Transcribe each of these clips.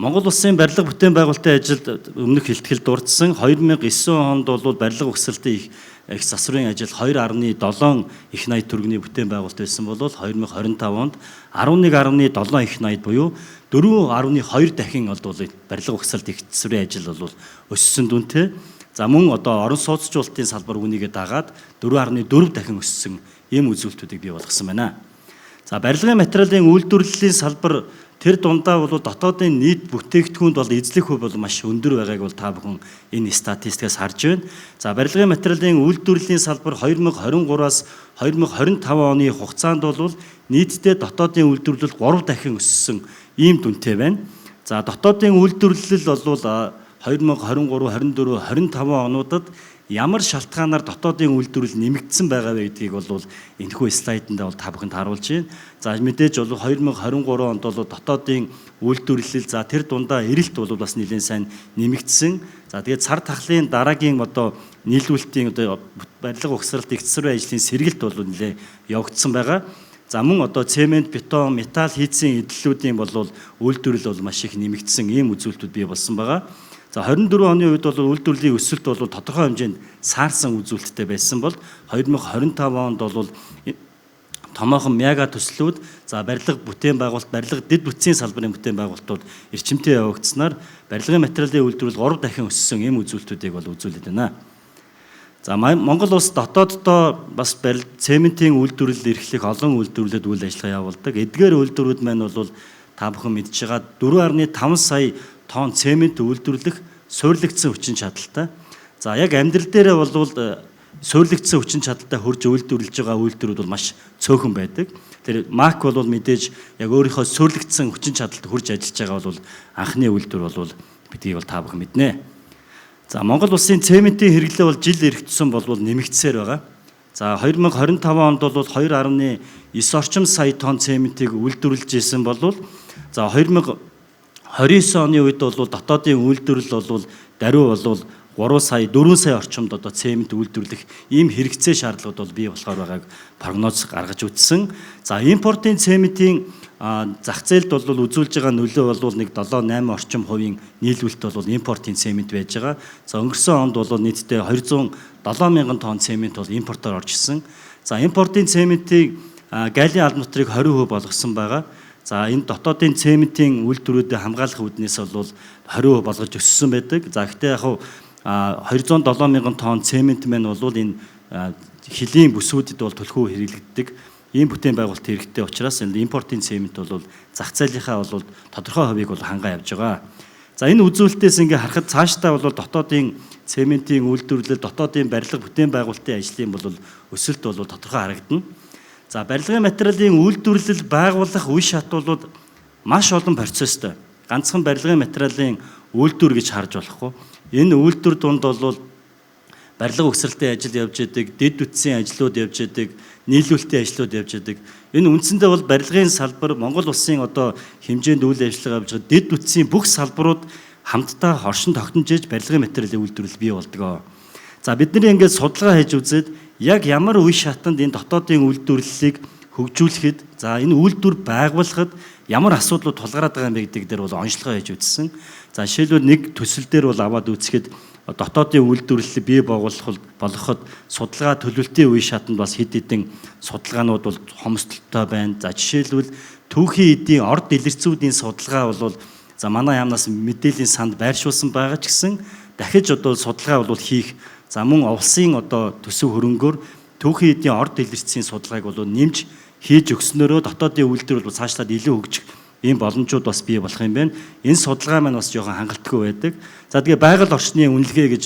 Монгол Улсын барилга бүтээн байгуулалтын ажилд өмнөх хэлтгэл дурдсан 2009 онд бол барилга угсралтын их засварын ажил 2.7 их найд төгрөгийн бүтээн байгуулалт байсан бол 2025 онд 11.7 их найд буюу 4.2 дахин барилга угсралт их засварын ажил бол өссөн дүнтэй. За мөн одоо орон сууцчлалтын салбар үнийгээ дагаад 4.4 дахин өссөн ийм үзүүлэлтүүдийг бий болгосон байна. За барилгын материалын үйлдвэрлэлийн салбар тэр дундаа бол дотоодын нийт бүтээгдэхүүнд бол эзлэх хувь бол маш өндөр байгааг бол та бүхэн энэ статистикаас харж байна. За барилгын материалын үйлдвэрлэлийн салбар 2023-аас 2025 оны хугацаанд бол нийтдээ дотоодын үйлдвэрлэл 3 дахин өссөн ийм дүнтэй байна. За дотоодын үйлдвэрлэл бол 2023, 24, 25 онуудад ямар шалтгаанаар дотоодын үйлдвэрлэл нэмэгдсэн байгаа вэ гэдгийг бол энэхүү слайданд бол та бүхэнд харуулж байна. За мэдээж бол 2023 онд бол дотоодын үйлдвэрлэл за тэр дундаа эрэлт бол бас нэлээд сайн нэмэгдсэн. За тэгээд цар тахлын дараагийн нийлүүлэлтийн барилга угсралт их засварын ажлын сэргэлт бол нэлээд явагдсан байгаа. За мөн цемент, бетон, металл хийцэн эдлэлүүдийн бол үйлдвэрлэл бол маш их нэмэгдсэн ийм үзүүлэлтүүд бий болсон байгаа. За 24 оны үед бол үйлдвэрлэлийн өсөлт бол тодорхой хэмжээнд саарсан үзүүлэлттэй байсан бол 2025 онд бол томоохон мяга төслүүд за барилга бүтээн байгуулалт, барилга дэд бүтцийн салбарын бүтээн байгуулалтууд эрчимтэй явагдсанаар барилгын материалын үйлдвэрлэл 3 дахин өссөн ийм үзүүлэлтүүдийг бол үзүүлээд байна. За Монгол улс дотооддоо бас цементийн үйлдвэрлэл эрхлэх олон үйлдвэрлэлд үйл ажиллагаа явуулдаг. Эдгээр үйлдвэрүүд маань бол та бүхэн мэдж байгаа 4.5 сая тонн цемент үйлдвэрлэх суйрлагдсан хүчин чадалтай. За яг амьдрал дээрээ бол суйрлагдсан хүчин чадалтай хурж үйлдвэрлэж байгаа үйлдвэрүүд бол маш цөөхөн байдаг. Тэр МАК бол мэдээж яг өөрийнхөө суйрлагдсан хүчин чадалтай хурж ажиллаж байгаа бол анхны үйлдвэр бол бидгийг бол та бүхэн мэднэ. За Монгол улсын цементийн хэрэглээ бол жил ирэх тусам бол нэмэгдсээр байгаа. За 2025 онд бол 2.9 орчим сая тонн цементийг үйлдвэрлэж исэн бол за 2029 оны үед бол дотоодын үйлдвэрлэл бол даруй бол 4 сая орчимд цемент үйлдвэрлэх ийм хэрэгцээ шаардлагууд бол бий болохоор байгааг прогноз гаргаж үзсэн. За импортын цементийн зах зээлд бол үзүүлж байгаа нөлөө бол 7-8 орчим хувийн нийлүүлэлт бол импортын цемент байж байгаа. За өнгөрсөн онд бол нийтдээ 207 мянган тонн цемент бол импортоор орж ирсэн. За импортын цементийг галлийн албан нутрыг 20% болгосон байгаа. За энэ дотоодын цементийн үйлдвэрүүдэд хамгаалах үүднээс бол 20% болгож өссөн байдаг. За гэхдээ яг 207 мянган тонн цемент маань бол энэ хилийн бүсүүдэд бол төлхөө хэрэглэгддэг. Ийм бүтээн байгуулалт хэрэгтэй учраас энэ импортын цемент бол зах зээлийнхаа бол тодорхой хувийг бол хангаа явж байгаа. За энэ үзүүлэлтээс ингээ харахад цаашдаа бол дотоодын цементийн үйлдвэрлэл, дотоодын барилга бүтээн байгуулалтын ажлын бол өсөлт бол тодорхой харагдана. За барилгын материалын үйлдвэрлэл байгуулах үе шат бол маш олон процесстэй. Ганцхан барилгын материалын үйлдвэр гэж харж болохгүй. Энэ үйлдвэр дунд бол барилга угсралтын ажил явж идэг, дэд бүтцийн ажлууд явж идэг, нийлүүлэлтийн ажлууд явж идэг. Энэ үндсэндээ бол барилгын салбар Монгол улсын хэмжээнд үйл ажиллагаа явж байгаа дэд бүтцийн бүх салбарууд хамтдаа хоршин тогтнож иж барилгын материалын үйлдвэрлэл бий болдог. За бидний ингээд судалгаа хийж үзээд яг ямар үе шатанд энэ дотоодын үйлдвэрлэлийг хөгжүүлэхэд за энэ үйлдвэр байгуулахад ямар асуудлууд тулгараад байгаа юм бэ гэдэг дээр бол онцлогоо хийж үзсэн. За жишээлбэл нэг төсөл дээр бол аваад үзэхэд дотоодын үйлдвэрлэлийг бий болгоход судалгаа төлөвлөлтийн үе шатанд бас хэд хэдэн судалгаанууд бол хомсдолтой байна. За жишээлбэл түүхийн эдийн орд дэлгэцүүдийн судалгаа бол за манай яамнаас мэдээллийн санд байршуулсан байгаа ч гэсэн дахиж судалгаа бол хийх за мөн улсын төсөв хөрөнгөөр түүхийн эдийн орд дэлгэцийн судалгааг бол нэмж хийж өгснөөрөө дотоодын үйлдвэр бол цаашлаад илүү хөгжих ийм боломжууд бас бий болох юм байна. Энэ судалгаа маань бас жоохон хангалтгүй байдаг. За тэгээ байгаль орчны үнэлгээ гэж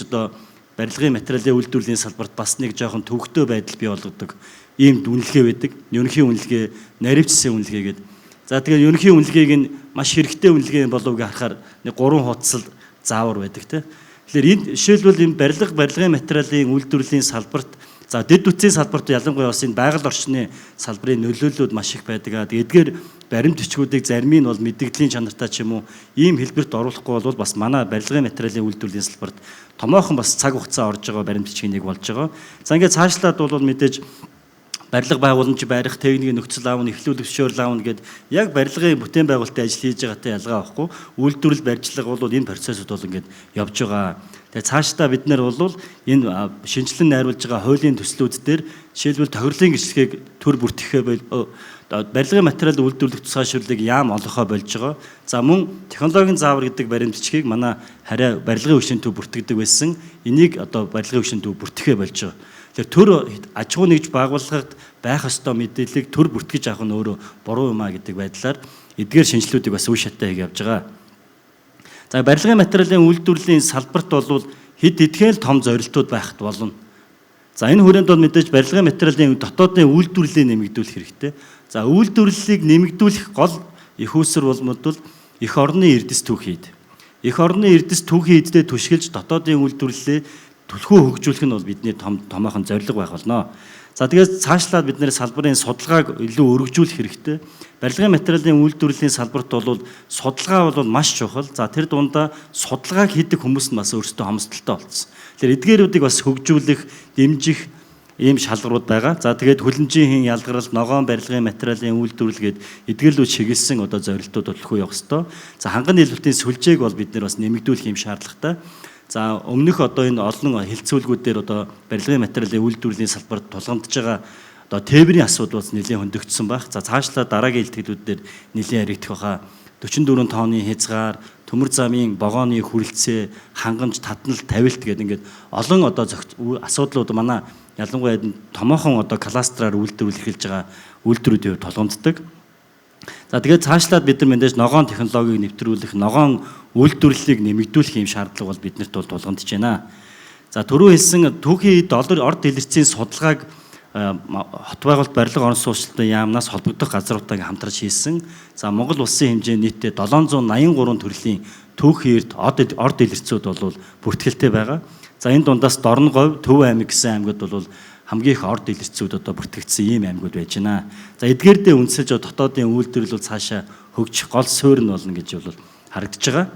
барилгын материалын үйлдвэрлэлийн салбарт бас нэг жоохон төвөгтэй байдал бий болгодог ийм үнэлгээ байдаг. Ерөнхий үнэлгээ, наривчсан үнэлгээ гэдэг. За тэгээ ерөнхий үнэлгээг нь маш хэрэгтэй үнэлгээ боловг харахаар нэг 3 хуудас заавар байдаг тийм. Тэгэхээр энэ жишээлбэл энэ барилгын материалын үйлдвэрлэлийн салбарт за дэд бүтцийн салбарт ялангуяа бас энэ байгаль орчны салбарын нөлөөллүүд маш их байдаг. Эдгээр баримт бичгүүдийг зарим нь бол мэдгэдлийн чанартай ч юм уу ийм хэлбэрт оруулахгүй бол бас манай барилгын материалын үйлдвэрлэлийн салбарт томоохон бас цаг хугацаа орж байгаа баримт бичгийн нэг болж байгаа. За ингээд цаашлаад бол мэдээж барилга байгууламж барих, техникийн нөхцөл аавн, эхлүүлэх зөвшөөрөл аавн гэдэг яг барилгын бүтээн байгуулалтын ажил хийж байгаатай ялгаа байхгүй. Үйлдвэрлэл барьцлага бол энэ процессыг бол ингээд явж байгаа. Тэгээ цаашдаа бид нэр бол энэ шинжилэн найруулж байгаа хуулийн төслүүд дээр жишээлбэл тохирлын гэрчлэгийг төр бүртгэхээ барилгын материал үйлдвэрлэх тусгай шүрлийг яам олгохоо болж байгаа. За мөн технологийн заавар гэдэг баримтчгийг манай хараа барилгын өвчин төв бүртгэдэг байсан. Энийг одоо барилгын өвчин төв бүртгэхээ болж байгаа. Тэгэхээр төр аж ахуй нэгж байгууллагад байх ёстой мэдээллийг төр бүртгэж авах нь өөрөө буруу юм а гэдэг байдлаар эдгээр шинжилгүүдийг бас үе шаттай хийж явж байгаа. За барилгын материалын үйлдвэрлэлийн салбарт бол хэд хэдхэн том зорилтууд байхад болно. За энэ хүрээнд бол мэдээж барилгын материалын дотоодын үйлдвэрлэлийг нэмэгдүүлэх хэрэгтэй. За үйлдвэрлэлийг нэмэгдүүлэх гол их үүсвэр бол эх орны эрдэс түүхийд. Эх орны эрдэс түүхийдтэй түшгэлж дотоодын үйлдвэрлэлээ түлхүү хөгжүүлэх нь бол бидний томоохон зорилго байх болно. За тэгээд цаашлаад бид нэр салбарын судалгааг илүү өргөжүүлэх хэрэгтэй. Барилгын материалын үйлдвэрлэлийн салбарт бол судалгаа бол маш чухал. За тэр дундаа судалгааг хийдэг хүмүүс нь бас өөрсдөө хомсдолтой болсон. Тэгэхээр эдгээрүүдийг бас хөгжүүлэх, дэмжих ийм шалгуурууд байгаа. За тэгээд хүлэнжийн хийн ялгарл, ногоон барилгын материалын үйлдвэрлэл гээд эдгээлүүд чиглэсэн одоо зорилтууд төлөхөө явах ёстой. За ханган нийлүүлэлтийн сүлжээг бол бид нэр бас нэмэгдүүлэх юм шаардлагатай. За өмнөх одоо энэ олон хэлцүүлгүүдээр одоо барилгын материалын үйлдвэрлэлийн салбарт тулгамдж байгаа одоо тээврийн асуудал бас нэлээд хөндөгдсөн байх. За цаашлаа дараагийн илтгэлүүдээр нэлээд яригдах баха. 44 тонны хязгаар, төмөр замын богооны хүрэлцээ, хангамж, татналт, тавилт гэдэг ингээд олон одоо асуудлууд манай ялангуяа томоохон одоо кластераар үйлдвэрлэл эхэлж байгаа үйлдвэрүүдийн хувьд тулгамддаг. За тэгээд цаашлаад бид нар мэдээж ногоон технологиг нэвтрүүлэх, ногоон үйлдвэрлэлийг нэмэгдүүлэх юм шаардлага бол биднэрт бол тулгамдж байна. За түрүү хэлсэн түүхийн доллар орд дэлгэцийн судалгааг хот байгуулалт барилга орон сууцлалтын яамнаас холбогдох газруудтай хамтарч хийсэн. За Монгол улсын хэмжээнд нийтдээ 783 төрлийн түүхийн орд дэлгэцүүд бол бүртгэлтэй байгаа. За энэ дундаас Дорноговь, Төв аймаг гэсэн аймагуд бол хамгийн их орд дэлгэцүүд одоо бүртгэгдсэн ийм аймагуд байж байна. За эдгээрдээ үндэслэж дотоодын үйлдвэрлэл бол цаашаа хөгжих гол суурь нь болно гэж бол харагдаж байгаа.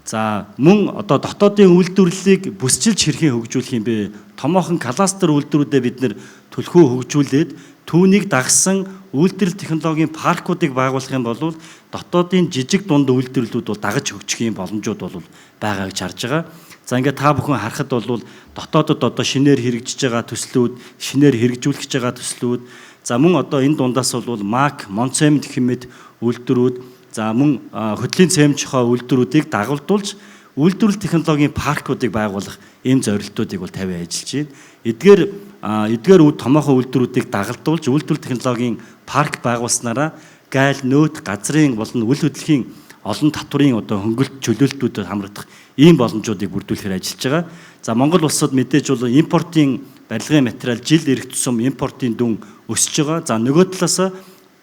За мөн одоо дотоодын үйлдвэрлэлийг бүсчилж хэрхэн хөгжүүлэх юм бэ? Томоохон кластер үйлдвэрүүдэд бид нэр төлхөө хөгжүүлээд түүнийг дагсан үйлдвэрлэл технологийн паркуудыг байгуулах юм бол дотоодын жижиг дунд үйлдвэрлэлүүд бол дагаж хөгжих юм боломжууд бол байгаа гэж харж байгаа. За ингээд та бүхэн харахад бол дотоодод одоо шинээр хэрэгжиж байгаа төслүүд, шинээр хэрэгжүүлэх гэж байгаа төслүүд, за мөн одоо энэ дундаас бол МАК, Монцемент хэмэд үйлдвэрүүд, за мөн хөдлийн цементчхой үйлдвэрүүдийг дагуулдуулж үйлдвэрлэл технологийн паркуудыг байгуулах ийм зорилтуудыг бол тавиа ажиллаж байна. Эдгээр томоохон үйлдвэрүүдийг дагалдуулж үйлдвэрлэл технологийн парк байгуулснараа гайл, нөөт, газрын болон үл хөдлөлийн олон татврын одоо хөнгөлөлт чөлөөлтүүдэд хамрагдах ийм боломжуудыг бүрдүүлэхээр ажиллаж байгаа. За Монгол улсад мэдээж бол импортын барилгын материал жил ирэх тусам импортын дүн өсөж байгаа. За нөгөө талаас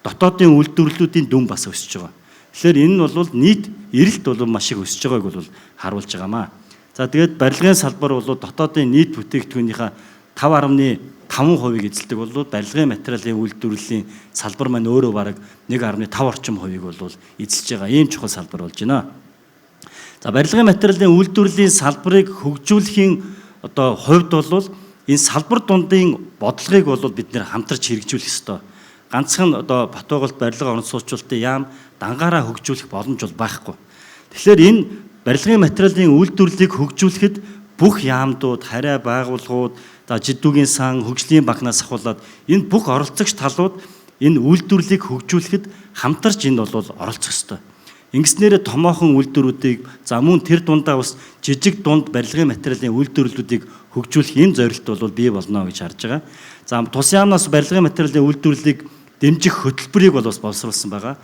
дотоодын үйлдвэрлэлүүдийн дүн бас өсөж байгаа. Тэгэхээр энэ нь бол нийт эрэлт бол маш их өсөж байгааг бол харуулж байгаамаа. За тэгээд барилгын салбар бол дотоодын нийт бүтээгдэхүүнийхээ 5.5%-ийг эзэлдэг бол барилгын материалын үйлдвэрлэлийн салбар маань өөрөө бараг 1.5 орчим хувийг бол эзэлж байгаа ийм чухал салбар болж байна. За барилгын материалын үйлдвэрлэлийн салбарыг хөгжүүлэхийн одоо хувьд бол энэ салбар дундын бодлогыг бол бид нэр хамтарч хэрэгжүүлэх ёстой. Ганцхан одоо бат байгуулалт барилга орон сууцлалтын яам дангаараа хөгжүүлэх боломж бол байхгүй. Тэгэхээр энэ барилгын материалын үйлдвэрлэлийг хөгжүүлэхэд бүх яамдууд, харай байгууллагууд, за жидүүгийн сан, хөгжлийн банкнаас ахуулаад энэ бүх оролцогч талууд энэ үйлдвэрлэлийг хөгжүүлэхэд хамтарч энд бол оролцох ёстой. Ингэснээр томоохон үйлдвэрүүдийг за мөн тэр дундаа бас жижиг дунд барилгын материалын үйлдвэрлэлүүдийг хөгжүүлэх ийм зорилт бол бий болно гэж харж байгаа. За тус яамнаас барилгын материалын үйлдвэрлэлийг дэмжих хөтөлбөрийг бол бас боловсруулсан байгаа.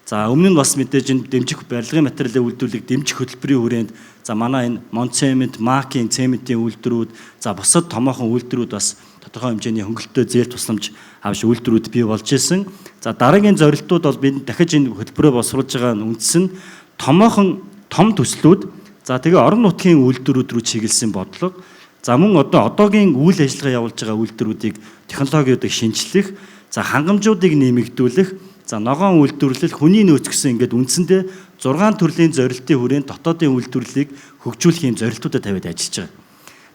За өмнө нь бас мэдээж энэ дэмжих барилгын материалын үйлдвэрлэлийг дэмжих хөтөлбөрийн хүрээнд за манай энэ Монцемент, МАК-ийн цементийн үйлдвэрүүд, за бусад томоохон үйлдвэрүүд бас тодорхой хэмжээний хөнгөлөлтөө зээл тусламж авч үйлдвэрүүд бий болж исэн. За дараагийн зорилтууд бол бид дахиж энэ хөтөлбөрөөр боловсруулж байгаа нь үндсэн томоохон том төслүүд, за тэгээ орон нутгийн үйлдвэрүүд рүү чиглэсэн бодлого, за мөн одоогийн үйл ажиллагаа явуулж байгаа үйлдвэрүүдийг технологиудыг шинжлэх, за хангамжуудыг нэмэгдүүлэх, за ногоон үйлдвэрлэл, хүний нөөц гэсэн ингээд үндсэндээ 6 төрлийн зорилтын хүрээнд дотоодын үйлдвэрлэлийг хөгжүүлэх юм зорилтуудад тавиад ажиллаж байгаа.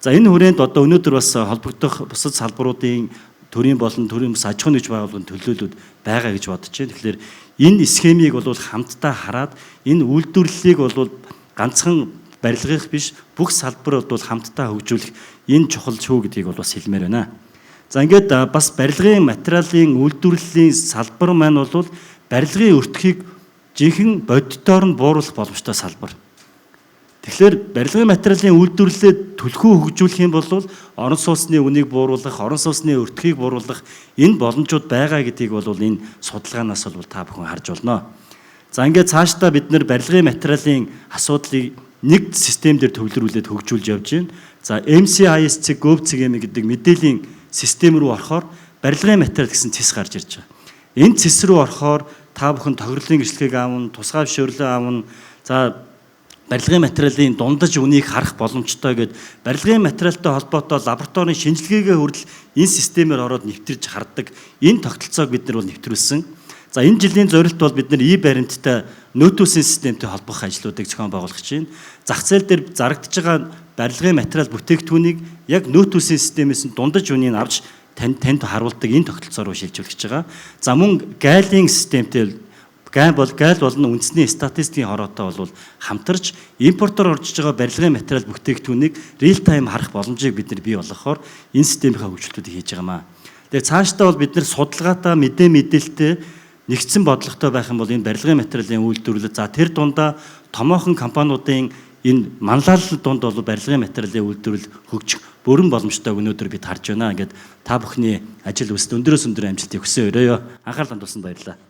За энэ хүрээнд одоо өнөөдөр бас холбогдох бусад салбаруудын төрийн болон төрийн бас аж ахуйн нэгж байгууллагын төлөөлөлүүд байгаа гэж бодож байна. Тэгэхээр энэ схемийг бол хамтдаа хараад энэ үйлдвэрлэлийг бол ганцхан барилгах биш бүх салбар бол хамтдаа хөгжүүлэх энэ чухал шүү гэдгийг бол бас хэлмээр байна. За ингээд бас барилгын материалын үйлдвэрлэлийн салбар маань бол барилгын өртгийг жинхэнэ боддоор нь бууруулах боломжтой салбар. Тэгэхээр барилгын материалын үйлдвэрлэлээ түлхүү хөгжүүлэх юм бол орон сууцны үнийг бууруулах, орон сууцны өртгийг бууруулах энэ боломжууд байгаа гэдгийг бол энэ судалгаанаас бол та бүхэн харж болно. За ингээд цаашдаа бид нэр барилгын материалын асуудлыг нэг систем дээр төвлөрүүлээд хөгжүүлж явж байна. За MCIS Gov.cm гэдэг мэдээллийн систем рүү орохоор барилгын материал гэсэн цэс гарч ирж байгаа. Энэ цэс рүү орохоор та бүхэн тохирлын гэрчлэгийг аавна, тусгай зөвшөөрлөө аавна. За барилгын материалын дундаж үнийг харах боломжтой гэд барилгын материалтай холбоотой лабораторийн шинжилгээгээ хүртэл энэ системээр ороод нэвтэрж харддаг. Энэ тогтолцоог бид нар бол нэвтрүүлсэн. За энэ жилийн зорилт бол бид нар баримттай нөөтөөсийн системтэй холбох ажлуудыг зохион байгуулах гэж байна. Зах зээл дээр зарагдж байгаа барилгын материал бүтээгдэхүүнийг яг нөөтөөсийн системээс нь дундаж үнийг авч танд харуулдаг энэ тогтолцоо руу шилжүүлж байгаа. За мөн гайлын системтэй гайл болон үндэсний статистикийн хороотой бол хамтарч импортоор орж байгаа барилгын материал бүтээгдэхүүнийг real time харах боломжийг бид нар бий болгохоор энэ системийнхаа хөгжлөлтүүдийг хийж байгаамаа. Тэгээ цаашдаа бол бид нар судалгаатай мэдээлэлтэй нэгдсэн бодлоготой байх юм бол энэ барилгын материалын үйлдвэрлэл за тэр дундаа томоохон компаниудын энэ манлайлал дунд бол барилгын материалын үйлдвэрлэл хөгжих бүрэн боломжтой өнөөдөр бид харж байна. Ингээд та бүхний ажил үст өндөрөөс өндөр амжилтыг хүсэн өрөөё. Анхаарал хандуулсанд баярлалаа.